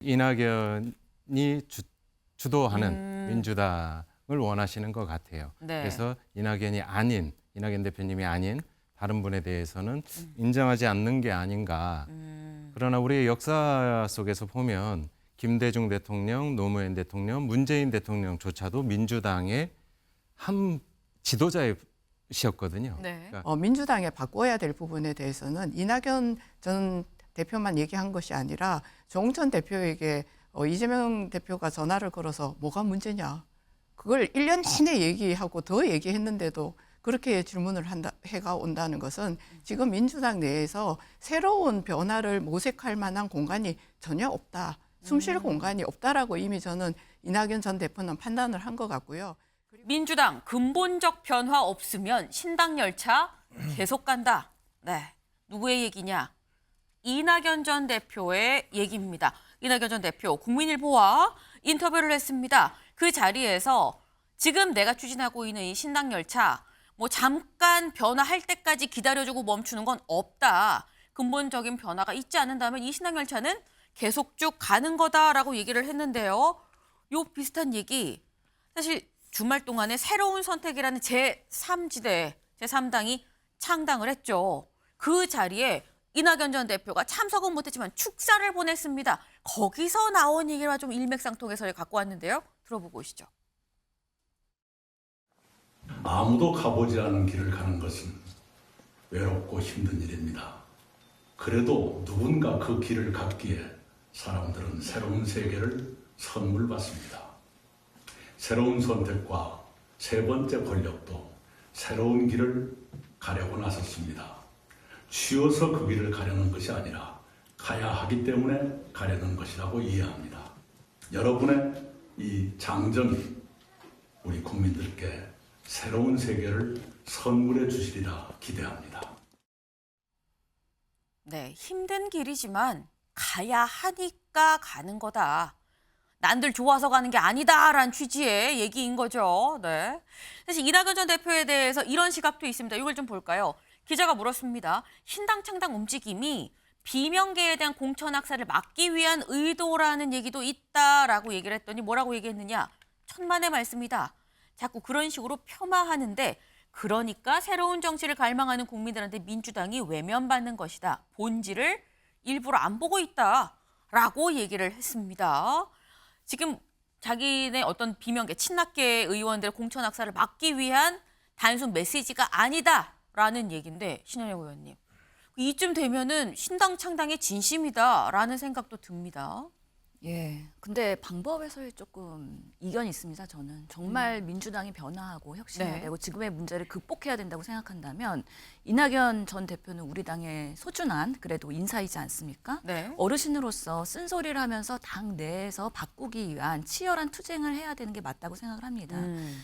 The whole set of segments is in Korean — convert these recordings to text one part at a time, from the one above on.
이낙연이 주도하는 민주당을 원하시는 것 같아요. 네. 그래서 이낙연 대표님이 아닌 다른 분에 대해서는 인정하지 않는 게 아닌가. 그러나 우리의 역사 속에서 보면 김대중 대통령, 노무현 대통령, 문재인 대통령조차도 민주당의 한 지도자이셨거든요. 네. 그러니까 민주당에 바꿔야 될 부분에 대해서는 이낙연 전 대표만 얘기한 것이 아니라 조홍천 대표에게 이재명 대표가 전화를 걸어서 뭐가 문제냐. 그걸 1년 내내 얘기하고 더 얘기했는데도 그렇게 질문을 해가 온다는 것은 지금 민주당 내에서 새로운 변화를 모색할 만한 공간이 전혀 없다. 숨쉴 공간이 없다라고 이미 저는 이낙연 전 대표는 판단을 한 것 같고요. 민주당 근본적 변화 없으면 신당 열차 계속 간다. 네, 누구의 얘기냐? 이낙연 전 대표의 얘기입니다. 이낙연 전 대표 국민일보와 인터뷰를 했습니다. 그 자리에서 지금 내가 추진하고 있는 이 신당 열차 뭐 잠깐 변화할 때까지 기다려주고 멈추는 건 없다. 근본적인 변화가 있지 않는다면 이 신당 열차는 계속 쭉 가는 거다라고 얘기를 했는데요. 요 비슷한 얘기 사실 주말 동안에 새로운 선택이라는 제3지대, 제3당이 창당을 했죠. 그 자리에 이낙연 전 대표가 참석은 못했지만 축사를 보냈습니다. 거기서 나온 얘기와 좀 일맥상통해서 갖고 왔는데요. 들어보고 오시죠. 아무도 가보지 않은 길을 가는 것은 외롭고 힘든 일입니다. 그래도 누군가 그 길을 갔기에 사람들은 새로운 세계를 선물 받습니다. 새로운 선택과 세 번째 권력도 새로운 길을 가려고 나섰습니다. 쉬어서 그 길을 가려는 것이 아니라 가야 하기 때문에 가려는 것이라고 이해합니다. 여러분의 이 장정이 우리 국민들께 새로운 세계를 선물해 주시리라 기대합니다. 네, 힘든 길이지만 가야 하니까 가는 거다. 난들 좋아서 가는 게 아니다라는 취지의 얘기인 거죠. 네. 사실 이낙연 전 대표에 대해서 이런 시각도 있습니다. 이걸 좀 볼까요? 기자가 물었습니다. 신당 창당 움직임이 비명계에 대한 공천 학살을 막기 위한 의도라는 얘기도 있다라고 얘기를 했더니 뭐라고 얘기했느냐? 천만의 말씀이다. 자꾸 그런 식으로 폄하하는데 그러니까 새로운 정치를 갈망하는 국민들한테 민주당이 외면받는 것이다. 본질을 일부러 안 보고 있다라고 얘기를 했습니다. 지금 자기네 어떤 비명계, 친낙계 의원들의 공천 학살을 막기 위한 단순 메시지가 아니다라는 얘기인데 신현영 의원님. 이쯤 되면은 신당 창당의 진심이다라는 생각도 듭니다. 예, 근데 방법에서의 조금 이견이 있습니다. 저는 정말 민주당이 변화하고 혁신해야 네. 되고 지금의 문제를 극복해야 된다고 생각한다면 이낙연 전 대표는 우리 당의 소중한 그래도 인사이지 않습니까? 네. 어르신으로서 쓴소리를 하면서 당 내에서 바꾸기 위한 치열한 투쟁을 해야 되는 게 맞다고 생각을 합니다.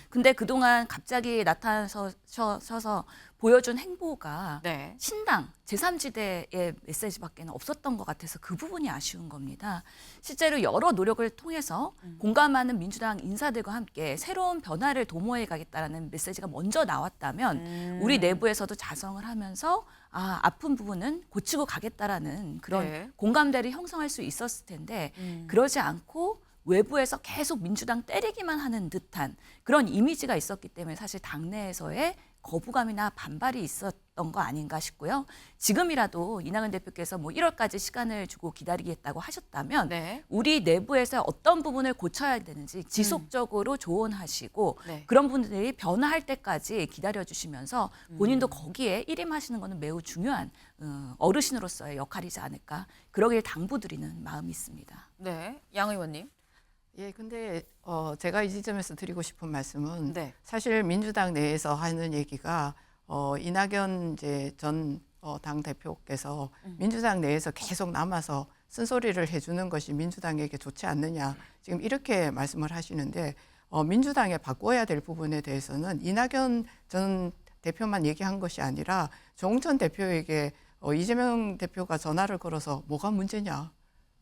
근데 그동안 갑자기 나타나셔서 보여준 행보가 네. 신당, 제3지대의 메시지밖에 없었던 것 같아서 그 부분이 아쉬운 겁니다. 실제로 여러 노력을 통해서 공감하는 민주당 인사들과 함께 새로운 변화를 도모해 가겠다라는 메시지가 먼저 나왔다면 우리 내부에서도 자성을 하면서 아픈 부분은 고치고 가겠다라는 그런 네. 공감대를 형성할 수 있었을 텐데 그러지 않고 외부에서 계속 민주당 때리기만 하는 듯한 그런 이미지가 있었기 때문에 사실 당내에서의 거부감이나 반발이 있었던 거 아닌가 싶고요. 지금이라도 이낙연 대표께서 뭐 1월까지 시간을 주고 기다리겠다고 하셨다면 네. 우리 내부에서 어떤 부분을 고쳐야 되는지 지속적으로 조언하시고 네. 그런 분들이 변화할 때까지 기다려주시면서 본인도 거기에 일임하시는 것은 매우 중요한 어르신으로서의 역할이지 않을까. 그러길 당부드리는 마음이 있습니다. 네. 양 의원님. 예, 근데 제가 이 지점에서 드리고 싶은 말씀은 네. 사실 민주당 내에서 하는 얘기가 이낙연 이제 전 당 대표께서 민주당 내에서 계속 남아서 쓴소리를 해주는 것이 민주당에게 좋지 않느냐 지금 이렇게 말씀을 하시는데 민주당에 바꿔야 될 부분에 대해서는 이낙연 전 대표만 얘기한 것이 아니라 조홍천 대표에게 이재명 대표가 전화를 걸어서 뭐가 문제냐.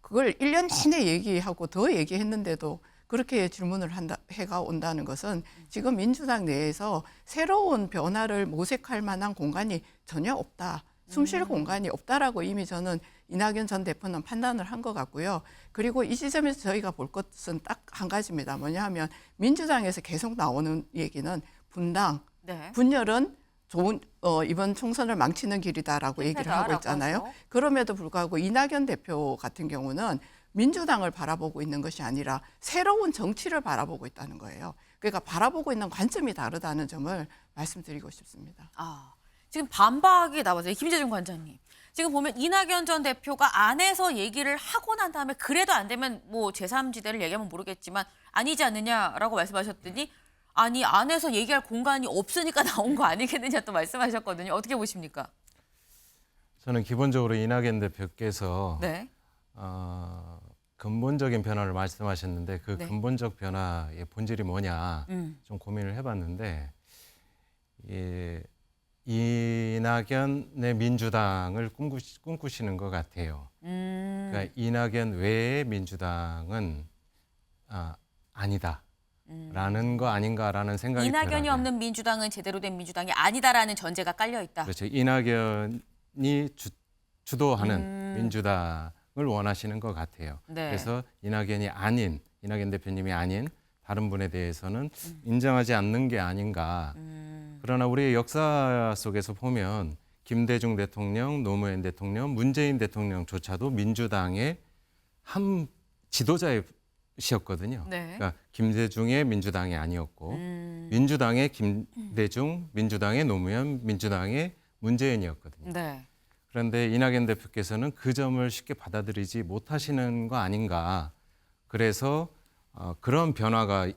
그걸 1년 내내 얘기하고 더 얘기했는데도 그렇게 질문을 해가 온다는 것은 지금 민주당 내에서 새로운 변화를 모색할 만한 공간이 전혀 없다. 숨쉴 공간이 없다라고 이미 저는 이낙연 전 대표는 판단을 한 것 같고요. 그리고 이 지점에서 저희가 볼 것은 딱 한 가지입니다. 뭐냐 하면 민주당에서 계속 나오는 얘기는 분당, 네. 분열은 좋은 이번 총선을 망치는 길이다라고 얘기를 하고 실패다라고 있잖아요. 하죠. 그럼에도 불구하고 이낙연 대표 같은 경우는 민주당을 바라보고 있는 것이 아니라 새로운 정치를 바라보고 있다는 거예요. 그러니까 바라보고 있는 관점이 다르다는 점을 말씀드리고 싶습니다. 지금 반박이 나왔어요. 김재중 관장님. 지금 보면 이낙연 전 대표가 안에서 얘기를 하고 난 다음에 그래도 안 되면 뭐 제3지대를 얘기하면 모르겠지만 아니지 않느냐라고 말씀하셨더니 아니 안에서 얘기할 공간이 없으니까 나온 거 아니겠느냐 또 말씀하셨거든요. 어떻게 보십니까? 저는 기본적으로 이낙연 대표께서 네. 근본적인 변화를 말씀하셨는데 그 네. 근본적 변화의 본질이 뭐냐 음. 좀 고민을 해봤는데 이낙연의 민주당을 꿈꾸시는 것 같아요. 그러니까 이낙연 외의 민주당은 아니다라는 거 아닌가라는 생각이 들어요. 이낙연이 없는 민주당은 제대로 된 민주당이 아니다라는 전제가 깔려 있다. 그렇죠. 이낙연이 주도하는 민주당을 원하시는 것 같아요. 네. 그래서 이낙연 대표님이 아닌 다른 분에 대해서는 인정하지 않는 게 아닌가. 그러나 우리의 역사 속에서 보면 김대중 대통령, 노무현 대통령, 문재인 대통령조차도 민주당의 한 지도자이셨거든요. 네. 그러니까 김대중의 민주당이 아니었고 민주당의 김대중, 민주당의 노무현, 민주당의 문재인이었거든요. 네. 그런데 이낙연 대표께서는 그 점을 쉽게 받아들이지 못하시는 거 아닌가. 그래서 그런 변화가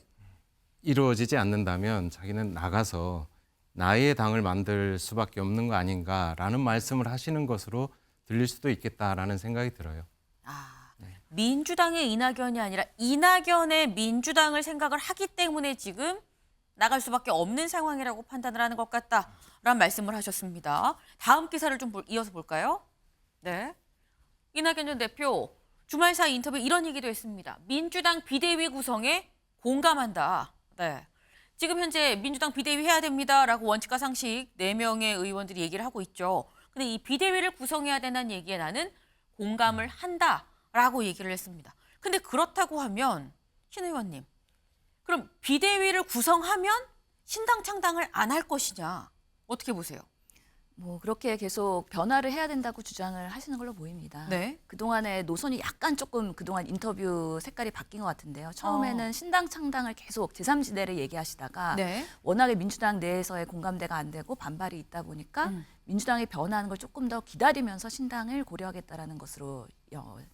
이루어지지 않는다면 자기는 나가서 나의 당을 만들 수밖에 없는 거 아닌가라는 말씀을 하시는 것으로 들릴 수도 있겠다라는 생각이 들어요. 민주당의 이낙연이 아니라 이낙연의 민주당을 생각을 하기 때문에 지금 나갈 수밖에 없는 상황이라고 판단을 하는 것 같다라는 말씀을 하셨습니다. 다음 기사를 좀 이어서 볼까요? 네. 이낙연 전 대표 주말 사이 인터뷰 이런 얘기도 했습니다. 민주당 비대위 구성에 공감한다. 네. 지금 현재 민주당 비대위 해야 됩니다라고 원칙과 상식 4명의 의원들이 얘기를 하고 있죠. 근데 이 비대위를 구성해야 된다는 얘기에 나는 공감을 한다라고 얘기를 했습니다. 근데 그렇다고 하면 신 의원님, 그럼 비대위를 구성하면 신당 창당을 안 할 것이냐? 어떻게 보세요? 뭐 그렇게 계속 변화를 해야 된다고 주장을 하시는 걸로 보입니다. 네. 그동안의 노선이 약간 조금 그동안 인터뷰 색깔이 바뀐 것 같은데요. 처음에는 신당 창당을 계속 제3지대를 얘기하시다가 네. 워낙에 민주당 내에서의 공감대가 안 되고 반발이 있다 보니까 민주당이 변화하는 걸 조금 더 기다리면서 신당을 고려하겠다라는 것으로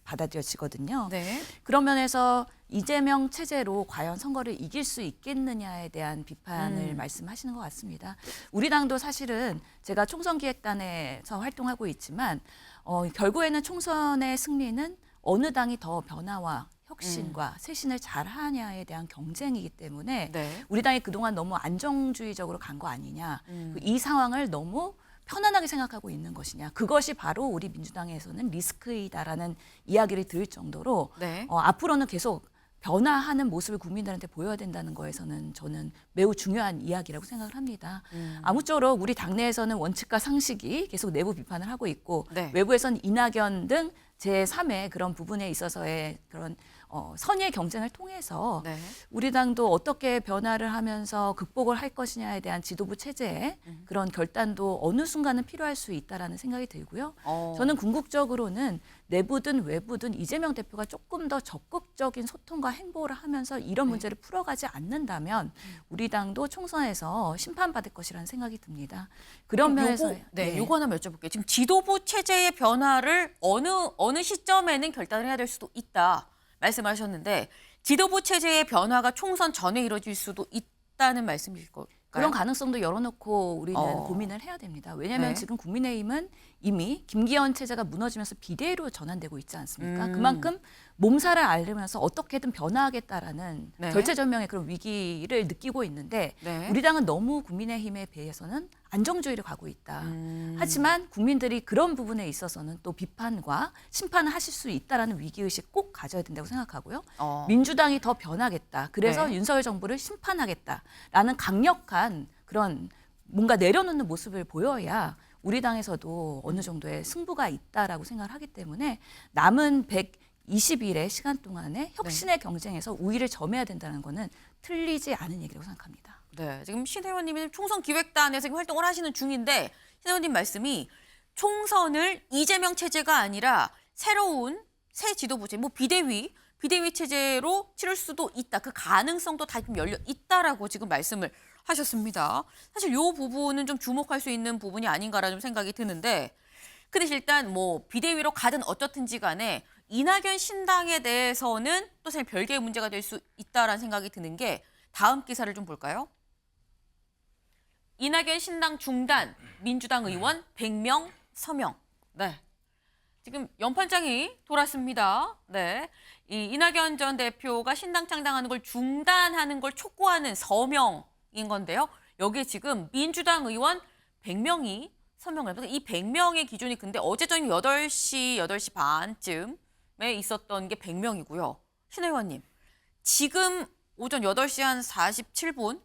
받아들여지거든요. 네. 그런 면에서 이재명 체제로 과연 선거를 이길 수 있겠느냐에 대한 비판을 말씀하시는 것 같습니다. 우리 당도 사실은 제가 총선기획단에서 활동하고 있지만 결국에는 총선의 승리는 어느 당이 더 변화와 혁신과 쇄신을 잘하냐에 대한 경쟁이기 때문에 네. 우리 당이 그동안 너무 안정주의적으로 간 거 아니냐. 이 상황을 너무 편안하게 생각하고 있는 것이냐. 그것이 바로 우리 민주당에서는 리스크이다라는 이야기를 들을 정도로 네. 앞으로는 계속 변화하는 모습을 국민들한테 보여야 된다는 거에서는 저는 매우 중요한 이야기라고 생각을 합니다. 아무쪼록 우리 당내에서는 원칙과 상식이 계속 내부 비판을 하고 있고 네. 외부에서는 이낙연 등 제3의 그런 부분에 있어서의 그런 선의의 경쟁을 통해서 네. 우리 당도 어떻게 변화를 하면서 극복을 할 것이냐에 대한 지도부 체제의 그런 결단도 어느 순간은 필요할 수 있다라는 생각이 들고요. 저는 궁극적으로는 내부든 외부든 이재명 대표가 조금 더 적극적인 소통과 행보를 하면서 이런 문제를 풀어가지 않는다면 우리 당도 총선에서 심판받을 것이라는 생각이 듭니다. 그런 면에서 요거 하나 여쭤볼게요. 지금 지도부 체제의 변화를 어느 시점에는 결단을 해야 될 수도 있다 말씀하셨는데 지도부 체제의 변화가 총선 전에 이루어질 수도 있다는 말씀이실 걸까요? 그런 가능성도 열어놓고 우리는 고민을 해야 됩니다. 왜냐하면 네. 지금 국민의힘은 이미 김기현 체제가 무너지면서 비대위로 전환되고 있지 않습니까? 그만큼 몸살을 앓으면서 어떻게든 변화하겠다라는 네. 절체절명의 그런 위기를 느끼고 있는데 네. 우리 당은 너무 국민의힘에 비해서는 안정주의를 가고 있다. 하지만 국민들이 그런 부분에 있어서는 또 비판과 심판을 하실 수 있다라는 위기의식 꼭 가져야 된다고 생각하고요. 민주당이 더 변하겠다. 그래서 네. 윤석열 정부를 심판하겠다라는 강력한 그런 뭔가 내려놓는 모습을 보여야 우리 당에서도 어느 정도의 승부가 있다라고 생각을 하기 때문에 남은 120일의 시간 동안에 혁신의 경쟁에서 우위를 점해야 된다는 거는 틀리지 않은 얘기라고 생각합니다. 네, 지금 신 의원님은 총선 기획단에서 활동을 하시는 중인데 신 의원님 말씀이 총선을 이재명 체제가 아니라 새로운 새 지도부제, 뭐 비대위 체제로 치를 수도 있다. 그 가능성도 다 좀 열려 있다라고 지금 말씀을 하셨습니다. 사실 이 부분은 좀 주목할 수 있는 부분이 아닌가라는 생각이 드는데, 근데 일단 뭐 비대위로 가든 어떻든지 간에 이낙연 신당에 대해서는 또 사실 별개의 문제가 될 수 있다라는 생각이 드는 게 다음 기사를 좀 볼까요? 이낙연 신당 중단, 민주당 의원 100명 서명. 네. 지금 연판장이 돌았습니다. 네. 이 이낙연 전 대표가 신당 창당하는 걸 중단하는 걸 촉구하는 서명인 건데요. 여기에 지금 민주당 의원 100명이 서명을 합니다. 이 100명의 기준이 근데 어제 저녁 8시 반쯤에 있었던 게 100명이고요. 신 의원님, 지금 오전 8시 한 47분,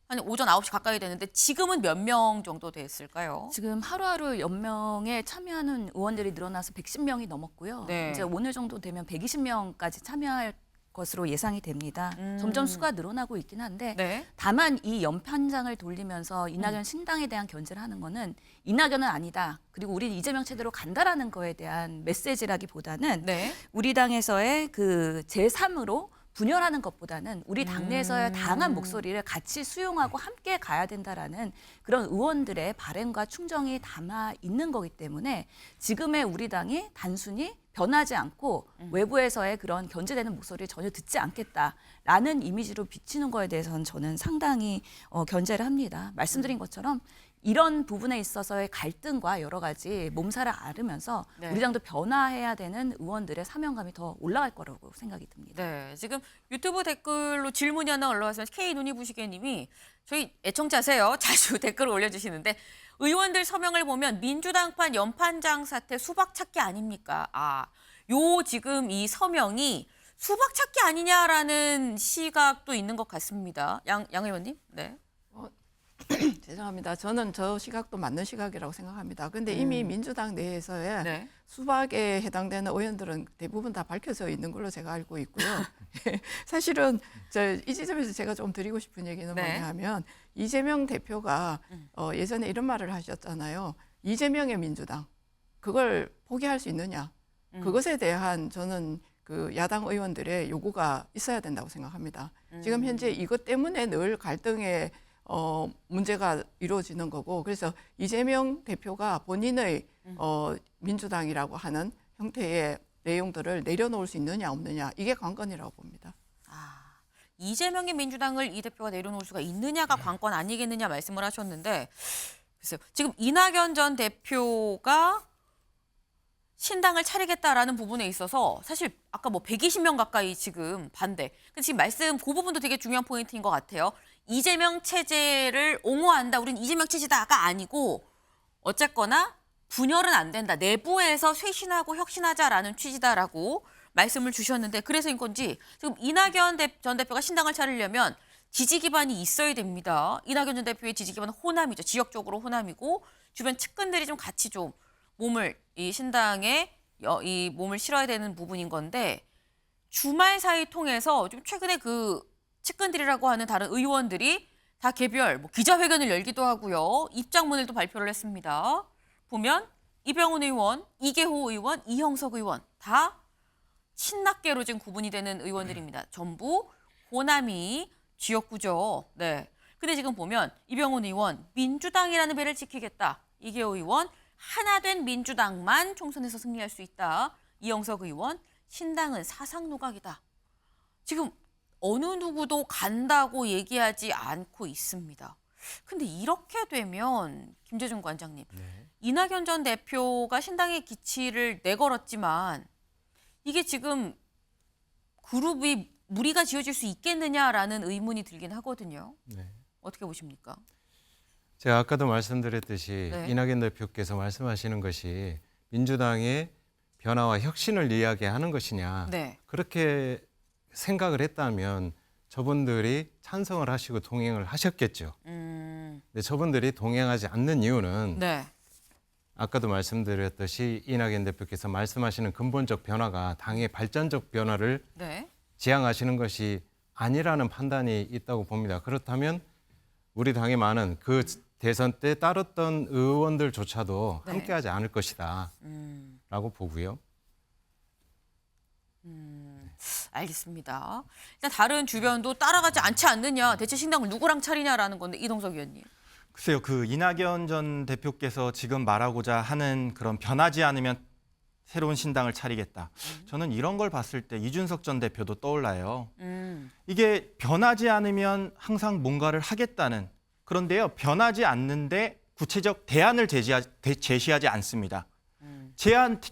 한 오전 9시 가까이 되는데 지금은 몇 명 정도 됐을까요? 지금 하루하루 연명에 참여하는 의원들이 늘어나서 110명이 넘었고요. 네. 이제 오늘 정도 되면 120명까지 참여할 것으로 예상이 됩니다. 점점 수가 늘어나고 있긴 한데 네. 다만 이 연판장을 돌리면서 이낙연 신당에 대한 견제를 하는 거는 이낙연은 아니다. 그리고 우리는 이재명 체제로 간다라는 거에 대한 메시지라기보다는 네. 우리 당에서의 그 제3으로 분열하는 것보다는 우리 당내에서의 다양한 목소리를 같이 수용하고 함께 가야 된다라는 그런 의원들의 바램과 충정이 담아 있는 거기 때문에 지금의 우리 당이 단순히 변하지 않고 외부에서의 그런 견제되는 목소리를 전혀 듣지 않겠다라는 이미지로 비치는 거에 대해서는 저는 상당히 견제를 합니다. 말씀드린 것처럼 이런 부분에 있어서의 갈등과 여러 가지 몸살을 앓으면서 네. 우리 당도 변화해야 되는 의원들의 사명감이 더 올라갈 거라고 생각이 듭니다. 네, 지금 유튜브 댓글로 질문이 하나 올라왔습니다. K눈이 부시게님이 저희 애청자세요. 자주 댓글을 올려주시는데 의원들 서명을 보면 민주당판 연판장 사태 수박 찾기 아닙니까? 요 지금 이 서명이 수박 찾기 아니냐라는 시각도 있는 것 같습니다. 양 의원님, 네. 죄송합니다. 저는 저 시각도 맞는 시각이라고 생각합니다. 근데 이미 민주당 내에서의 네. 수박에 해당되는 의원들은 대부분 다 밝혀져 있는 걸로 제가 알고 있고요. 사실은 이 지점에서 제가 좀 드리고 싶은 얘기는 네. 뭐냐 하면 이재명 대표가 예전에 이런 말을 하셨잖아요. 이재명의 민주당, 그걸 포기할 수 있느냐. 그것에 대한 저는 그 야당 의원들의 요구가 있어야 된다고 생각합니다. 지금 현재 이것 때문에 늘 갈등의 문제가 이루어지는 거고, 그래서 이재명 대표가 본인의 민주당이라고 하는 형태의 내용들을 내려놓을 수 있느냐 없느냐, 이게 관건이라고 봅니다. 이재명의 민주당을 이 대표가 내려놓을 수가 있느냐가 관건 아니겠느냐 말씀을 하셨는데, 글쎄요. 지금 이낙연 전 대표가 신당을 차리겠다라는 부분에 있어서 사실 아까 뭐 120명 가까이 지금 반대. 근데 지금 말씀 그 부분도 되게 중요한 포인트인 것 같아요. 이재명 체제를 옹호한다. 우린 이재명 체제다가 아니고 어쨌거나 분열은 안 된다. 내부에서 쇄신하고 혁신하자라는 취지다라고 말씀을 주셨는데 그래서인 건지 지금 이낙연 전 대표가 신당을 차리려면 지지 기반이 있어야 됩니다. 이낙연 전 대표의 지지 기반은 호남이죠. 지역적으로 호남이고 주변 측근들이 좀 같이 좀 몸을 이 신당에 이 몸을 실어야 되는 부분인 건데 주말 사이 통해서 좀 최근에 그 측근들이라고 하는 다른 의원들이 다 개별 뭐 기자회견을 열기도 하고요. 입장문을 또 발표를 했습니다. 보면 이병훈 의원, 이계호 의원, 이형석 의원 다 친낙계로 지금 구분이 되는 의원들입니다. 전부 호남이 지역구죠. 네. 근데 지금 보면 이병훈 의원 민주당이라는 배를 지키겠다. 이계호 의원 하나된 민주당만 총선에서 승리할 수 있다. 이형석 의원 신당은 사상누각이다. 지금 어느 누구도 간다고 얘기하지 않고 있습니다. 근데 이렇게 되면 김재준 관장님, 이낙연 전 대표가 신당의 기치를 내걸었지만 이게 지금 그룹이 무리가 지어질 수 있겠느냐라는 의문이 들긴 하거든요. 네. 어떻게 보십니까? 제가 아까도 말씀드렸듯이 네. 이낙연 대표께서 말씀하시는 것이 민주당의 변화와 혁신을 이야기하는 것이냐. 네. 그렇게 생각을 했다면 저분들이 찬성을 하시고 동행을 하셨겠죠. 근데 저분들이 동행하지 않는 이유는 네. 아까도 말씀드렸듯이 이낙연 대표께서 말씀하시는 근본적 변화가 당의 발전적 변화를 네. 지향하시는 것이 아니라는 판단이 있다고 봅니다. 그렇다면 우리 당의 많은 그 대선 때 따랐던 의원들조차도 네. 함께하지 않을 것이다 라고 보고요. 알겠습니다. 일단 다른 주변도 따라가지 않지 않느냐, 대체 신당을 누구랑 차리냐라는 건데 이동석 의원님. 글쎄요, 그 이낙연 전 대표께서 지금 말하고자 하는 그런 변하지 않으면 새로운 신당을 차리겠다. 저는 이런 걸 봤을 때 이준석 전 대표도 떠올라요. 이게 변하지 않으면 항상 뭔가를 하겠다는, 그런데요, 변하지 않는데 구체적 대안을 제시하지 않습니다.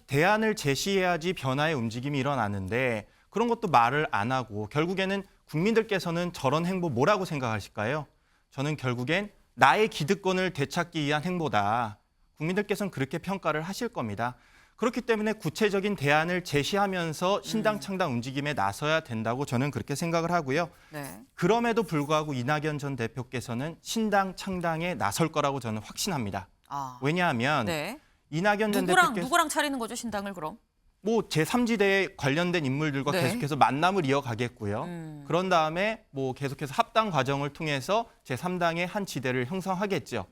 대안을 제시해야지 변화의 움직임이 일어나는데 그런 것도 말을 안 하고 결국에는 국민들께서는 저런 행보 뭐라고 생각하실까요? 저는 결국엔 나의 기득권을 되찾기 위한 행보다. 국민들께서는 그렇게 평가를 하실 겁니다. 그렇기 때문에 구체적인 대안을 제시하면서 신당 창당 움직임에 나서야 된다고 저는 그렇게 생각을 하고요. 네. 그럼에도 불구하고 이낙연 전 대표께서는 신당 창당에 나설 거라고 저는 확신합니다. 아. 왜냐하면 네. 이낙연 전 대표께서 누구랑 차리는 거죠, 신당을 그럼? 뭐 제3지대에 관련된 인물들과 네. 계속해서 만남을 이어가겠고요. 그런 다음에 뭐 계속해서 합당 과정을 통해서 제3당의 한 지대를 형성하겠죠.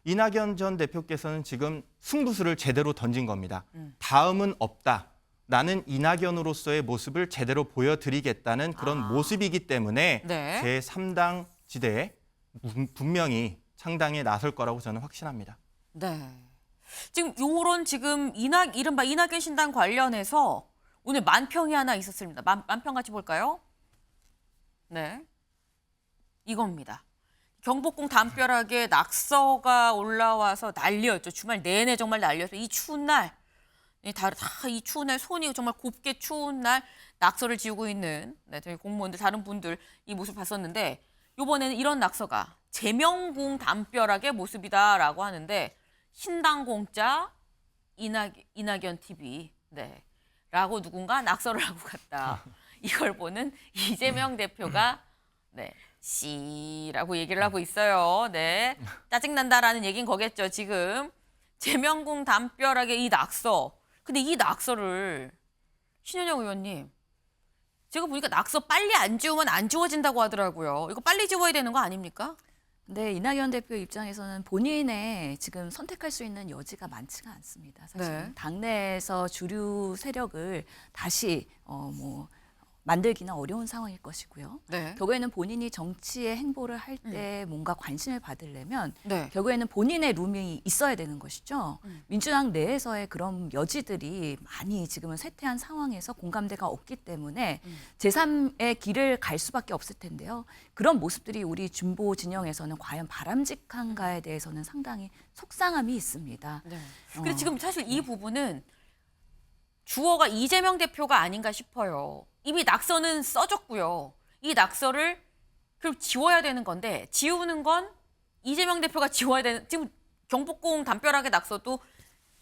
이낙연 전 대표께서는 지금 승부수를 제대로 던진 겁니다. 다음은 없다. 나는 이낙연으로서의 모습을 제대로 보여드리겠다는 그런 모습이기 때문에 네. 제3당 지대에 분명히 창당에 나설 거라고 저는 확신합니다. 네. 지금 이른바 이낙연 신당 관련해서 오늘 만평이 하나 있었습니다. 만평 같이 볼까요? 네. 이겁니다. 경복궁 담벼락에 낙서가 올라와서 난리였죠. 주말 내내 정말 난리였어요. 이 추운 날, 이 추운 날 손이 정말 곱게 추운 날 낙서를 지우고 있는 저희 공무원들, 다른 분들 이 모습 봤었는데 이번에는 이런 낙서가 제명궁 담벼락의 모습이다라고 하는데 신당 공짜 이낙연 TV 라고 누군가 낙서를 하고 갔다. 이걸 보는 이재명 대표가 씨라고 얘기를 하고 있어요. 네. 짜증난다라는 얘기는 거겠죠. 지금 제명궁 담벼락에 이 낙서. 근데 이 낙서를 신현영 의원님, 제가 보니까 낙서 빨리 안 지우면 안 지워진다고 하더라고요. 이거 빨리 지워야 되는 거 아닙니까? 네, 이낙연 대표 입장에서는 본인의 지금 선택할 수 있는 여지가 많지가 않습니다. 사실 네. 당내에서 주류 세력을 다시 만들기는 어려운 상황일 것이고요. 네. 결국에는 본인이 정치의 행보를 할 때 뭔가 관심을 받으려면 네. 결국에는 본인의 룸이 있어야 되는 것이죠. 민주당 내에서의 그런 여지들이 많이 지금은 쇠퇴한 상황에서 공감대가 없기 때문에 제3의 길을 갈 수밖에 없을 텐데요. 그런 모습들이 우리 진보 진영에서는 과연 바람직한가에 대해서는 상당히 속상함이 있습니다. 네. 근데 지금 사실 이 부분은 주어가 이재명 대표가 아닌가 싶어요. 이미 낙서는 써졌고요. 이 낙서를 그럼 지워야 되는 건데 지우는 건 이재명 대표가 지워야 되는, 지금 경복궁 담벼락의 낙서도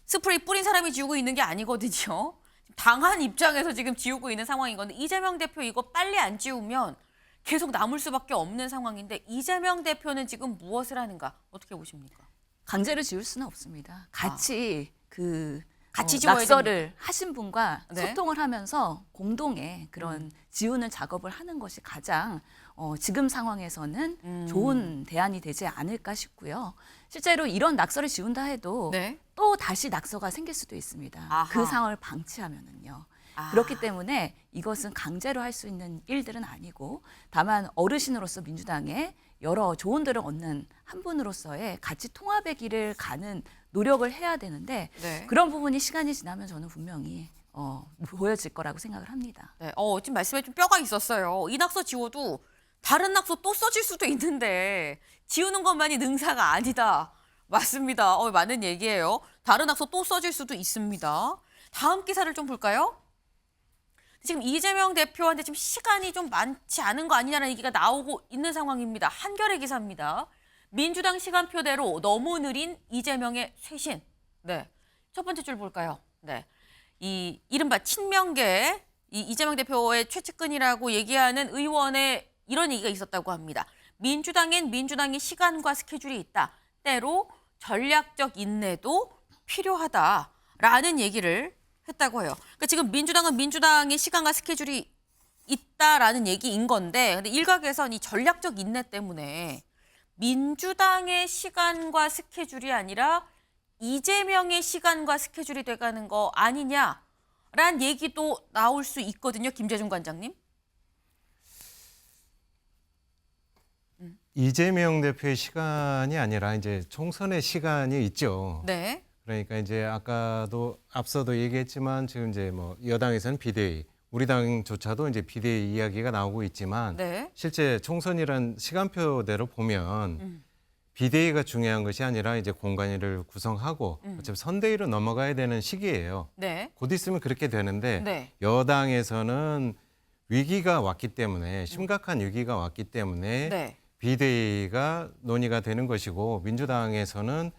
스프레이 뿌린 사람이 지우고 있는 게 아니거든요. 당한 입장에서 지금 지우고 있는 상황인 건데 이재명 대표 이거 빨리 안 지우면 계속 남을 수밖에 없는 상황인데 이재명 대표는 지금 무엇을 하는가 어떻게 보십니까? 강제로 지울 수는 없습니다. 같이 같이 지워야 낙서를 하신 분과 네. 소통을 하면서 공동의 그런 지우는 작업을 하는 것이 가장 지금 상황에서는 좋은 대안이 되지 않을까 싶고요. 실제로 이런 낙서를 지운다 해도 네. 또 다시 낙서가 생길 수도 있습니다. 아하. 그 상황을 방치하면은요. 그렇기 때문에 이것은 강제로 할 수 있는 일들은 아니고 다만 어르신으로서 민주당의 여러 조언들을 얻는 한 분으로서의 가치 통합의 길을 가는 노력을 해야 되는데 네. 그런 부분이 시간이 지나면 저는 분명히 보여질 거라고 생각을 합니다. 네, 지금 말씀에 좀 뼈가 있었어요. 이 낙서 지워도 다른 낙서 또 써질 수도 있는데 지우는 것만이 능사가 아니다. 맞습니다. 맞는 얘기예요. 다른 낙서 또 써질 수도 있습니다. 다음 기사를 좀 볼까요? 지금 이재명 대표한테 지금 시간이 좀 많지 않은 거 아니냐는 얘기가 나오고 있는 상황입니다. 한겨레 기사입니다. 민주당 시간표대로 너무 느린 이재명의 쇄신. 네, 첫 번째 줄 볼까요? 네, 이 이른바 친명계 이재명 대표의 최측근이라고 얘기하는 의원의 이런 얘기가 있었다고 합니다. 민주당엔 민주당의 시간과 스케줄이 있다. 때로 전략적 인내도 필요하다라는 얘기를 했다고 해요. 그러니까 지금 민주당은 민주당의 시간과 스케줄이 있다라는 얘기인 건데, 근데 일각에선 이 전략적 인내 때문에 민주당의 시간과 스케줄이 아니라 이재명의 시간과 스케줄이 돼가는 거 아니냐라는 얘기도 나올 수 있거든요, 김재중 관장님. 이재명 대표의 시간이 아니라 이제 총선의 시간이 있죠. 네. 그러니까 이제 아까도 앞서도 얘기했지만 지금 이제 뭐 여당에서는 비대위, 우리 당조차도 이제 비대위 이야기가 나오고 있지만 네. 실제 총선이란 시간표대로 보면 비대위가 중요한 것이 아니라 이제 공관위를 구성하고 어차피 선대위로 넘어가야 되는 시기예요. 네. 곧 있으면 그렇게 되는데 네. 여당에서는 위기가 왔기 때문에 심각한 위기가 왔기 때문에 네. 비대위가 논의가 되는 것이고 민주당에서는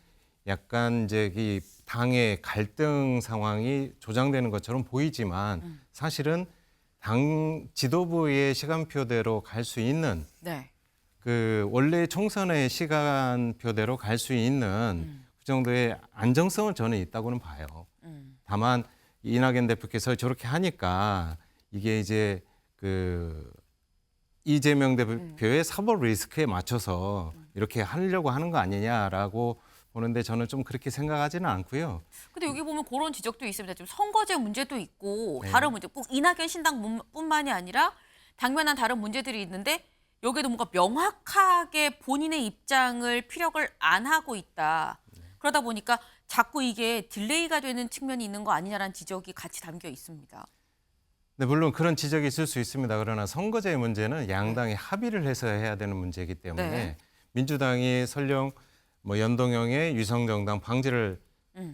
약간 이제 이 당의 갈등 상황이 조장되는 것처럼 보이지만 사실은 당 지도부의 시간표대로 갈 수 있는 네. 그 원래 총선의 시간표대로 갈 수 있는 그 정도의 안정성은 저는 있다고는 봐요. 다만 이낙연 대표께서 저렇게 하니까 이게 이제 그 이재명 대표의 사법 리스크에 맞춰서 이렇게 하려고 하는 거 아니냐라고 보는데 저는 좀 그렇게 생각하지는 않고요. 근데 여기 보면 그런 지적도 있습니다. 지금 선거제 문제도 있고 네. 다른 문제, 꼭 이낙연 신당뿐만이 아니라 당면한 다른 문제들이 있는데 여기도 뭔가 명확하게 본인의 입장을 피력을 안 하고 있다. 그러다 보니까 자꾸 이게 딜레이가 되는 측면이 있는 거 아니냐라는 지적이 같이 담겨 있습니다. 네, 물론 그런 지적이 있을 수 있습니다. 그러나 선거제 문제는 양당이 합의를 해서 해야 되는 문제이기 때문에 네. 민주당이 설령 뭐 연동형의 유성정당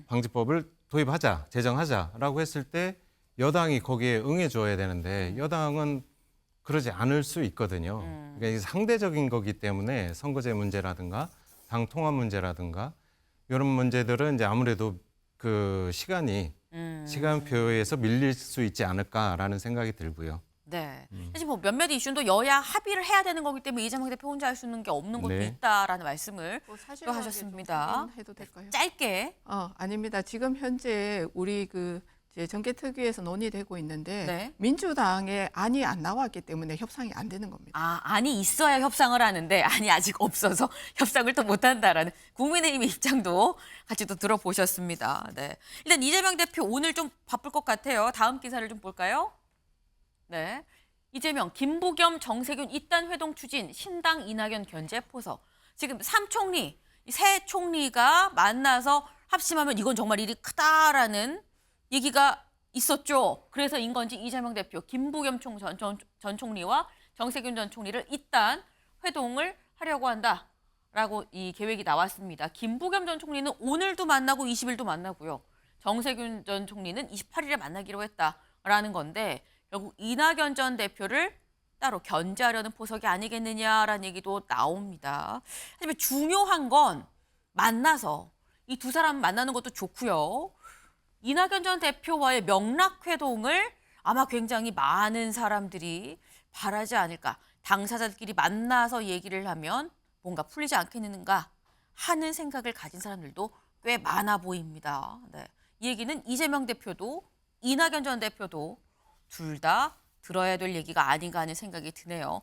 방지법을 도입하자, 제정하자라고 했을 때 여당이 거기에 응해줘야 되는데 여당은 그러지 않을 수 있거든요. 그러니까 이게 상대적인 거기 때문에 선거제 문제라든가 당 통합 문제라든가 이런 문제들은 이제 아무래도 그 시간표에서 밀릴 수 있지 않을까라는 생각이 들고요. 네. 사실 뭐 몇몇 이슈도 여야 합의를 해야 되는 거기 때문에 이재명 대표 혼자 할 수 있는 게 없는 것도 네. 있다라는 말씀을 또 또 사실관계 하셨습니다. 좀 해도 될까요? 짧게. 아닙니다. 지금 현재 우리 그 이제 정개특위에서 논의되고 있는데 네. 민주당의 안이 안 나왔기 때문에 협상이 안 되는 겁니다. 안이 있어야 협상을 하는데 안이 아직 없어서 협상을 또 못한다라는 국민의힘의 입장도 같이 또 들어보셨습니다. 네. 일단 이재명 대표 오늘 좀 바쁠 것 같아요. 다음 기사를 좀 볼까요? 네. 이재명, 김부겸, 정세균 이딴 회동 추진, 신당 이낙연 견제 포석. 지금 3총리, 새 총리가 만나서 합심하면 이건 정말 일이 크다라는 얘기가 있었죠. 그래서인 건지 이재명 대표, 김부겸 전 총리와 정세균 전 총리를 이딴 회동을 하려고 한다라고 이 계획이 나왔습니다. 김부겸 전 총리는 오늘도 만나고 20일도 만나고요. 정세균 전 총리는 28일에 만나기로 했다라는 건데 결국 이낙연 전 대표를 따로 견제하려는 포석이 아니겠느냐라는 얘기도 나옵니다. 하지만 중요한 건 만나서 이 두 사람 만나는 것도 좋고요. 이낙연 전 대표와의 명락회동을 아마 굉장히 많은 사람들이 바라지 않을까. 당사자들끼리 만나서 얘기를 하면 뭔가 풀리지 않겠는가 하는 생각을 가진 사람들도 꽤 많아 보입니다. 네. 이 얘기는 이재명 대표도 이낙연 전 대표도 둘 다 들어야 될 얘기가 아닌가 하는 생각이 드네요.